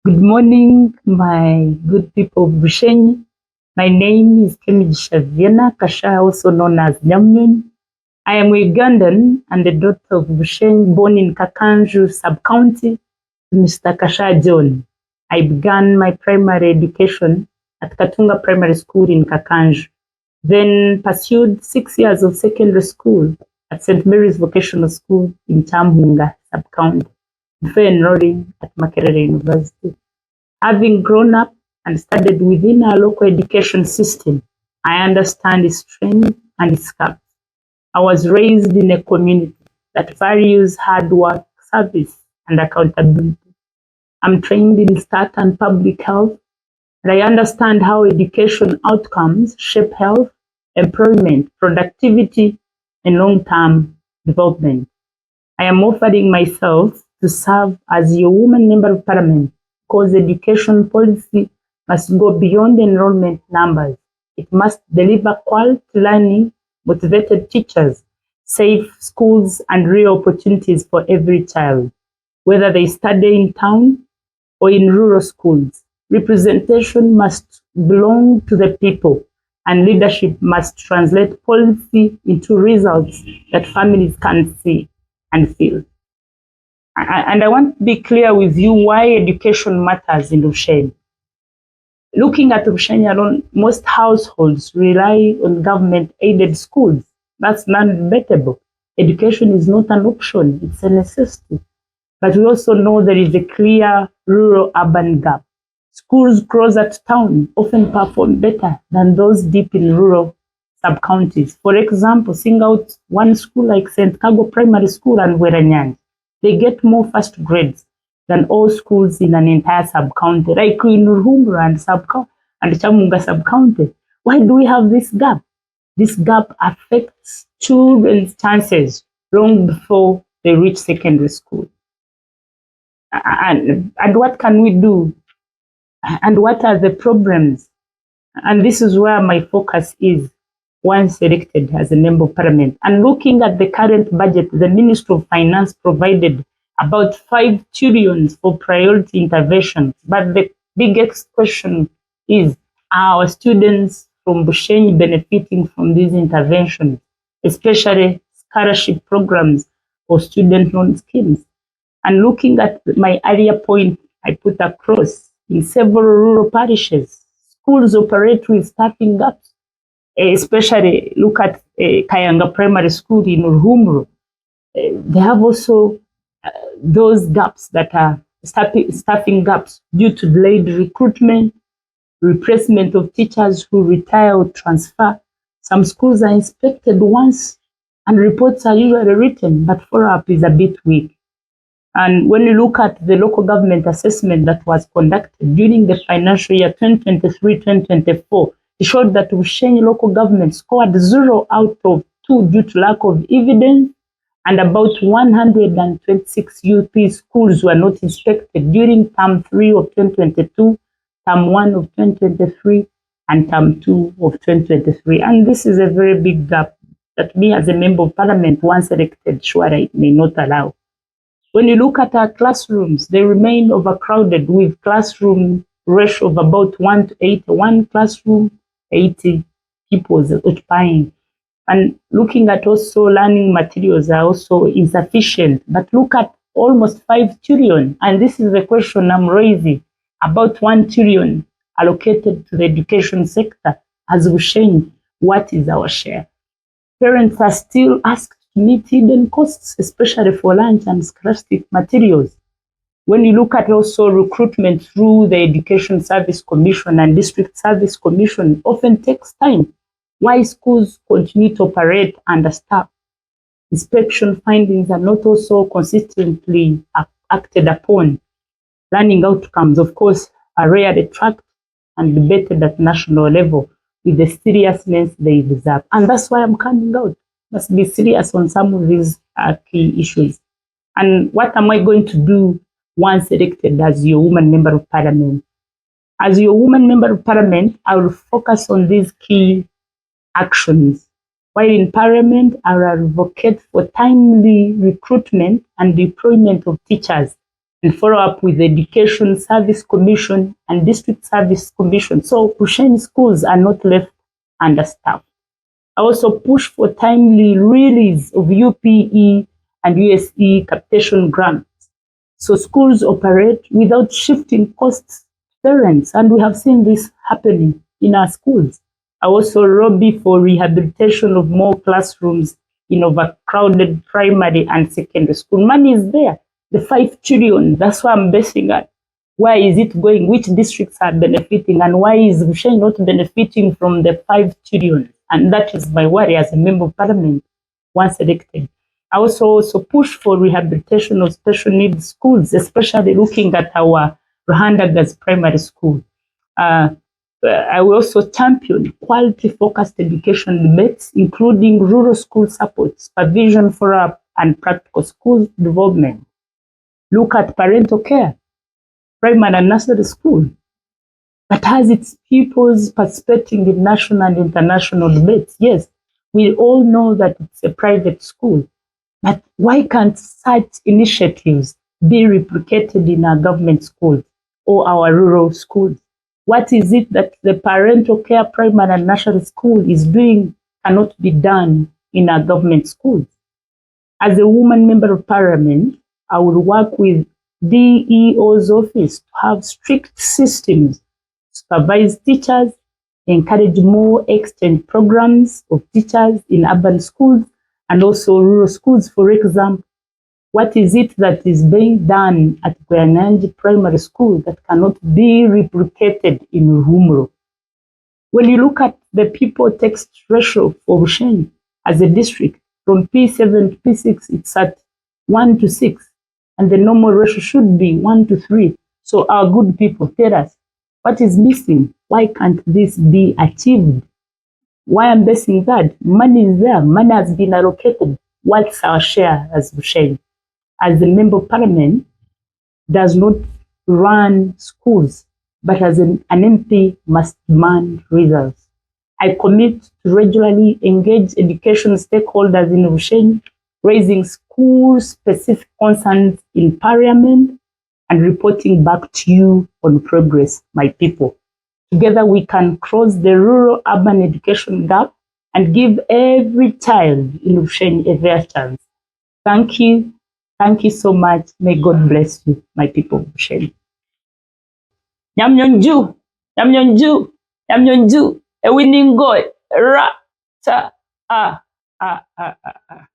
Good morning, my good people of Bushenyi. My name is Kemigisha Vianah Kashaya, also known as Nyamunyonnyi. I am Ugandan and the daughter of Bushenyi, born in Kakanju sub-county to Mr. Kashaya John. I began my primary education at Katunga Primary School in Kakanju, then pursued 6 years of secondary school at St. Mary's Vocational School in Chamhunga sub-county, before enrolling at Makerere University. Having grown up and studied within our local education system, I understand its strength and its gaps. I was raised in a community that values hard work, service, and accountability. I'm trained in stat and public health, and I understand how education outcomes shape health, employment, productivity, and long-term development. I am offering myself to serve as your woman member of parliament because education policy must go beyond enrollment numbers. It must deliver quality learning, motivated teachers, safe schools, and real opportunities for every child, whether they study in town or in rural schools. Representation must belong to the people, and leadership must translate policy into results that families can see and feel. And I want to be clear with you why education matters in Bushenyi. Looking at Bushenyi alone, most households rely on government-aided schools. That's non-debatable. Education is not an option, it's a necessity. But we also know there is a clear rural-urban gap. Schools closer to town often perform better than those deep in rural sub-counties. For example, single out one school like St. Cargo Primary School and Weranyanyi. They get more first grades than all schools in an entire sub-county, like in Ruhumbura and Chamunga sub-county. Why do we have this gap? This gap affects children's chances long before they reach secondary school. And what can we do? And what are the problems? And this is where my focus is once elected as a member of parliament. And looking at the current budget, the Ministry of Finance provided about 5 trillion for priority interventions. But the biggest question is, are our students from Bushenyi benefiting from these interventions, especially scholarship programs or student loan schemes? And looking at my earlier point I put across, in several rural parishes, schools operate with staffing gaps, especially look at Kayanga Primary School in Ruhumbura. They have also those gaps that are staffing gaps due to delayed recruitment, replacement of teachers who retire or transfer. Some schools are inspected once and reports are usually written, but follow-up is a bit weak. And when you look at the local government assessment that was conducted during the financial year 2023-2024, it showed that Bushenyi local government scored 0 out of 2 due to lack of evidence, and about 126 UP schools were not inspected during term 3 of 2022, term 1 of 2023, and term 2 of 2023. And this is a very big gap that me as a member of parliament, once elected, sure I may not allow. When you look at our classrooms, they remain overcrowded with classroom ratio of about 1 to 8, one classroom, 80 people occupying. And looking at also learning materials are also insufficient. But look at almost 5 trillion. And this is the question I'm raising. About 1 trillion allocated to the education sector as Bushenyi. What is our share? Parents are still asked to meet hidden costs, especially for lunch and scholastic materials. When you look at also recruitment through the Education Service Commission and District Service Commission, often takes time. Why schools continue to operate understaffed? Inspection findings are not also consistently acted upon. Learning outcomes, of course, are rarely tracked and debated at national level with the seriousness they deserve. And that's why I'm coming out. Must be serious on some of these key issues. And what am I going to do once elected as your woman member of parliament? As your woman member of parliament, I will focus on these key actions. While in parliament, I will advocate for timely recruitment and deployment of teachers and follow up with the Education Service Commission and District Service Commission. So Bushenyi schools are not left understaffed. I also push for timely release of UPE and USE capitation grants, so schools operate without shifting costs to parents, and we have seen this happening in our schools. I also lobby for rehabilitation of more classrooms in overcrowded primary and secondary school. Money is there, the 5 trillion, that's why I'm basing it. Where is it going? Which districts are benefiting? And why is Bushenyi not benefiting from the 5 trillion? And that is my worry as a member of parliament once elected. I also push for rehabilitation of special needs schools, especially looking at our Ruhandagas primary school. I will also champion quality-focused education debates, including rural school support, supervision follow-up, and practical school development. Look at parental care, primary and nursery school, that has its pupils participating in national and international debates. Yes, we all know that it's a private school, but why can't such initiatives be replicated in our government schools or our rural schools? What is it that the parental care primary and nursery school is doing cannot be done in our government schools? As a woman member of parliament, I will work with DEO's office to have strict systems, supervise teachers, encourage more exchange programs of teachers in urban schools and also rural schools. For example, what is it that is being done at Bushenyi Primary School that cannot be replicated in Ruhumuro? When you look at the people text ratio for Bushenyi as a district, from P7 to P6, it's at 1 to 6, and the normal ratio should be 1 to 3. So our good people tell us, what is missing? Why can't this be achieved? Why I'm basing that? Money is there. Money has been allocated. What's our share as Bushenyi? As the member of parliament, does not run schools, but as an MP must demand results. I commit to regularly engage education stakeholders in Bushenyi, raising school-specific concerns in parliament, and reporting back to you on progress, my people. Together we can cross the rural-urban education gap and give every child in Bushenyi a fair chance. Thank you. Thank you so much. May God bless you, my people of Bushenyi. Nyamunyonnyi, Nyamunyonnyi, Nyamunyonnyi, a winning goal. Ra, ta, ah, ah, ah, ah, ah.